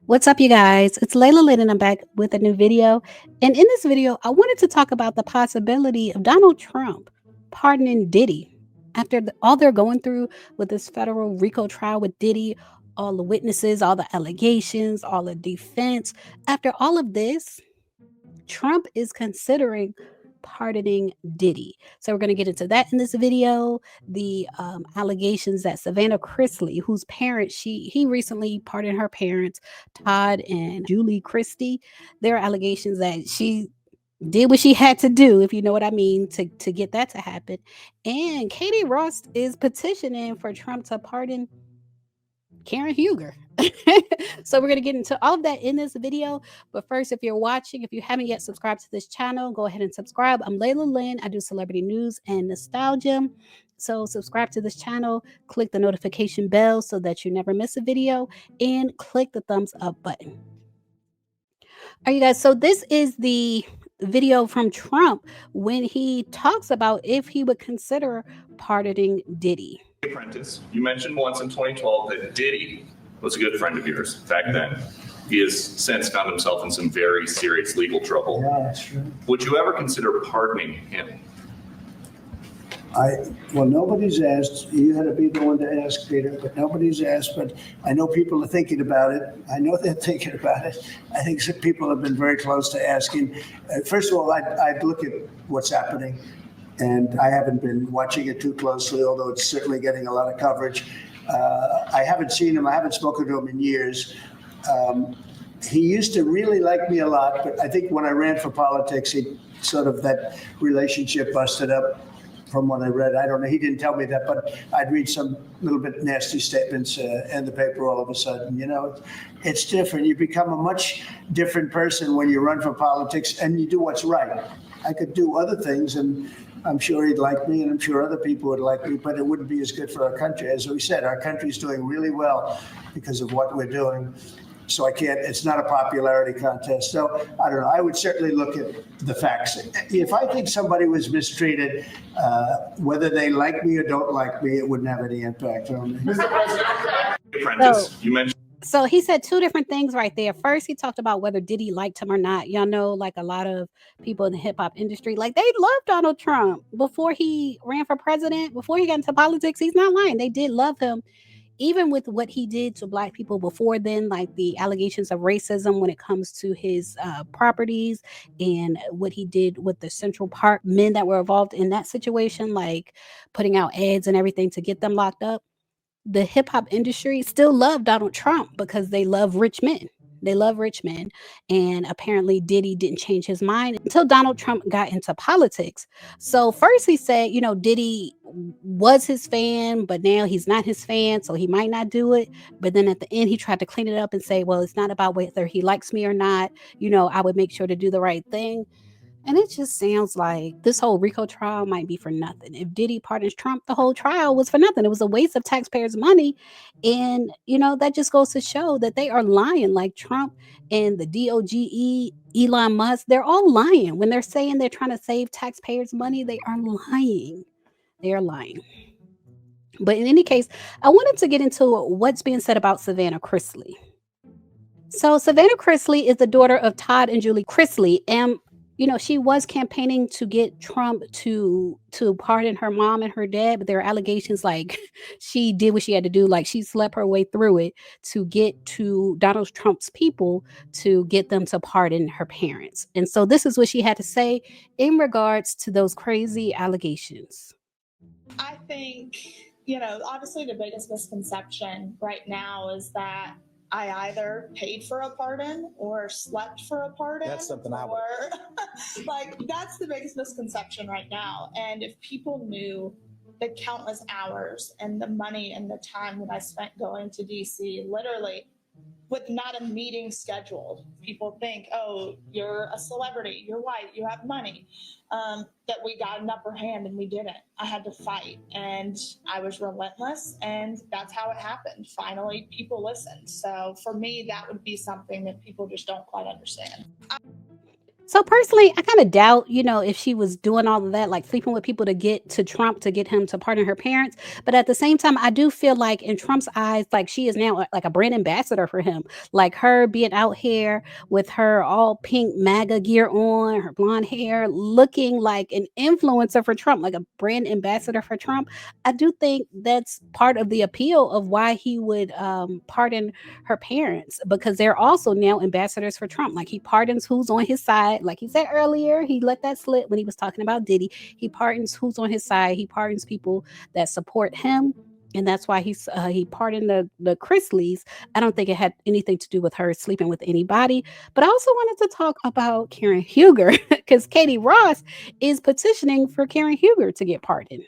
What's up, you guys? It's Layla Lynn, and I'm back with a new video. And in this video, I wanted to talk about the possibility of Donald Trump pardoning Diddy after all they're going through with this federal RICO trial with Diddy, all the witnesses, all the allegations, all the defense. After all of this, Trump is considering pardoning Diddy. So we're going to get into that in this video. The allegations that Savannah Chrisley, whose parents he recently pardoned her parents, Todd and Julie Christie. There are allegations that she did what she had to do, if you know what I mean, to get that to happen. And Katie Rost is petitioning for Trump to pardon Karen Huger. So we're going to get into all of that in this video. But first, if you're watching, if you haven't yet subscribed to this channel, go ahead and subscribe. I'm Layla Lynn. I do celebrity news and nostalgia. So subscribe to this channel, click the notification bell so that you never miss a video, and click the thumbs up button. All right, you guys. So this is the video from Trump when he talks about if he would consider pardoning Diddy. Apprentice. You mentioned once in 2012 that Diddy was a good friend of yours back then. He has since found himself in some very serious legal trouble. Yeah, that's true. Would you ever consider pardoning him? Well, nobody's asked. You had to be the one to ask, Peter, but nobody's asked. But I know people are thinking about it. I know they're thinking about it. I think some people have been very close to asking. First of all, I'd look at what's happening. And I haven't been watching it too closely, although it's certainly getting a lot of coverage. I haven't seen him. I haven't spoken to him in years. He used to really like me a lot, but I think when I ran for politics, that relationship busted up. From what I read, I don't know. He didn't tell me that, but I'd read some little bit nasty statements in the paper all of a sudden. You know, it's different. You become a much different person when you run for politics and you do what's right. I could do other things, and I'm sure he'd like me, and I'm sure other people would like me, but it wouldn't be as good for our country. As we said, our country's doing really well because of what we're doing. So it's not a popularity contest. So I don't know. I would certainly look at the facts. If I think somebody was mistreated, whether they like me or don't like me, it wouldn't have any impact on me. Mr. President, Apprentice, you mentioned. So he said two different things right there. First, he talked about whether Diddy liked him or not. Y'all know, like a lot of people in the hip hop industry, like they loved Donald Trump before he ran for president, before he got into politics. He's not lying. They did love him. Even with what he did to Black people before then, like the allegations of racism when it comes to his properties and what he did with the Central Park men that were involved in that situation, like putting out ads and everything to get them locked up. The hip hop industry still love Donald Trump because they love rich men. They love rich men. And apparently Diddy didn't change his mind until Donald Trump got into politics. So first he said, Diddy was his fan, but now he's not his fan, so he might not do it. But then at the end, he tried to clean it up and say, well, it's not about whether he likes me or not. I would make sure to do the right thing. And it just sounds like this whole RICO trial might be for nothing. If Diddy pardons Trump, the whole trial was for nothing. It was a waste of taxpayers' money. And, that just goes to show that they are lying, like Trump and the DOGE, Elon Musk. They're all lying. When they're saying they're trying to save taxpayers' money, they are lying. They are lying. But in any case, I wanted to get into what's being said about Savannah Chrisley. So Savannah Chrisley is the daughter of Todd and Julie Chrisley. And she was campaigning to get Trump to pardon her mom and her dad, but there are allegations like she did what she had to do, like she slept her way through it to get to Donald Trump's people to get them to pardon her parents. And so this is what she had to say in regards to those crazy allegations. I think, obviously the biggest misconception right now is that I either paid for a pardon or slept for a pardon. That's something I would. That's the biggest misconception right now. And if people knew the countless hours and the money and the time that I spent going to DC, literally with not a meeting scheduled, people think, oh, you're a celebrity, you're white, you have money, that we got an upper hand, and we didn't. I had to fight, and I was relentless, and that's how it happened. Finally, people listened. So for me, that would be something that people just don't quite understand. So personally, I kind of doubt, if she was doing all of that, like sleeping with people to get to Trump to get him to pardon her parents. But at the same time, I do feel like in Trump's eyes, like she is now like a brand ambassador for him. Like her being out here with her all pink MAGA gear on, her blonde hair, looking like an influencer for Trump, like a brand ambassador for Trump. I do think that's part of the appeal of why he would pardon her parents, because they're also now ambassadors for Trump. Like he pardons who's on his side. Like he said earlier, he let that slip when he was talking about Diddy. He pardons who's on his side. He pardons people that support him. And that's why he pardoned the Chrisleys. I don't think it had anything to do with her sleeping with anybody. But I also wanted to talk about Karen Huger because Katie Rost is petitioning for Karen Huger to get pardoned.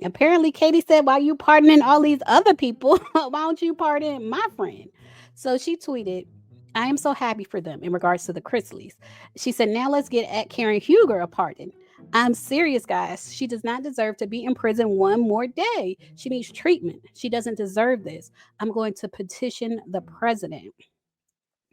Apparently, Katie said, "Why you pardoning all these other people? Why don't you pardon my friend?" So she tweeted, "I am so happy for them," in regards to the Chrisleys. She said, "Now let's get at Karen Huger a pardon. I'm serious, guys. She does not deserve to be in prison one more day. She needs treatment. She doesn't deserve this. I'm going to petition the president."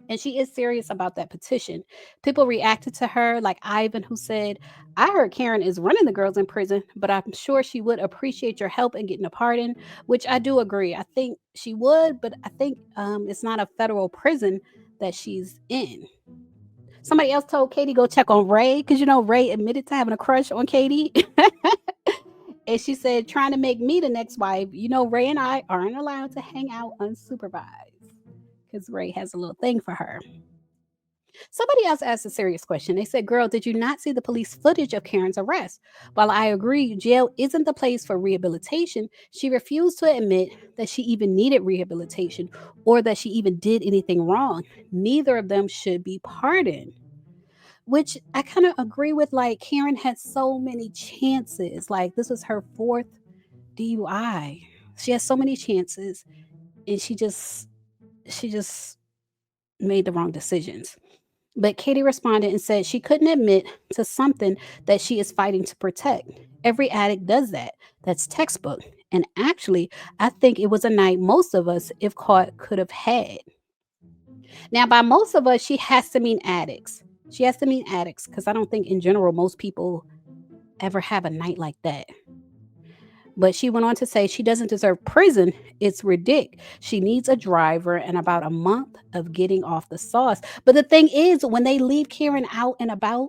And she is serious about that petition. People reacted to her, like Ivan, who said, "I heard Karen is running the girls in prison, but I'm sure she would appreciate your help in getting a pardon," which I do agree. I think she would, but I think it's not a federal prison that she's in. Somebody else told Katie go check on Ray because Ray admitted to having a crush on Katie. And she said, "Trying to make me the next wife. Ray and I aren't allowed to hang out unsupervised," because Ray has a little thing for her. Somebody else asked a serious question. They said, "Girl, did you not see the police footage of Karen's arrest? While I agree jail isn't the place for rehabilitation, she refused to admit that she even needed rehabilitation or that she even did anything wrong. Neither of them should be pardoned." Which I kind of agree with. Like, Karen had so many chances. Like, this was her fourth DUI. She has so many chances, and she just made the wrong decisions. But Katie responded and said she couldn't admit to something that she is fighting to protect. Every addict does that. That's textbook. And actually, I think it was a night most of us, if caught, could have had. Now, by most of us, she has to mean addicts. She has to mean addicts because I don't think in general most people ever have a night like that. But she went on to say she doesn't deserve prison. It's ridiculous. She needs a driver and about a month of getting off the sauce. But the thing is, when they leave Karen out and about,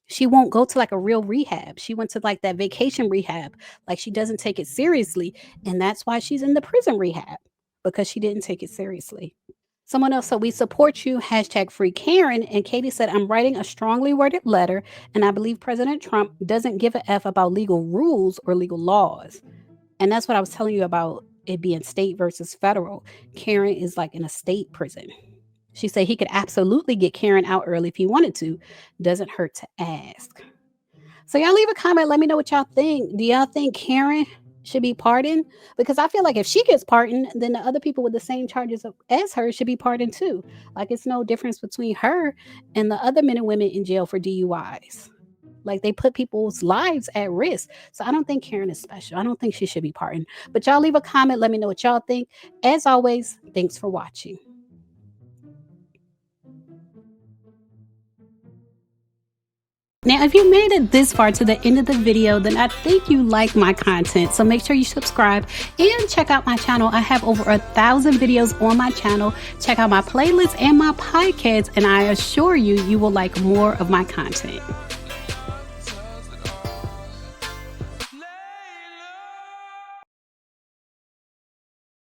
she won't go to like a real rehab. She went to like that vacation rehab. Like, she doesn't take it seriously. And that's why she's in the prison rehab, because she didn't take it seriously. Someone else said, "We support you, hashtag free Karen." And Katie said, "I'm writing a strongly worded letter, and I believe President Trump doesn't give a F about legal rules or legal laws." And that's what I was telling you about it being state versus federal. Karen is like in a state prison. She said he could absolutely get Karen out early if he wanted to. Doesn't hurt to ask. So y'all leave a comment. Let me know what y'all think. Do y'all think Karen should be pardoned? Because I feel like if she gets pardoned, then the other people with the same charges as her should be pardoned too. Like, it's no difference between her and the other men and women in jail for DUIs. Like, they put people's lives at risk. So I don't think Karen is special. I don't think she should be pardoned. But y'all leave a comment. Let me know what y'all think. As always, thanks for watching. Now, if you made it this far to the end of the video, then I think you like my content. So make sure you subscribe and check out my channel. I have over 1,000 videos on my channel. Check out my playlists and my podcasts, and I assure you, you will like more of my content.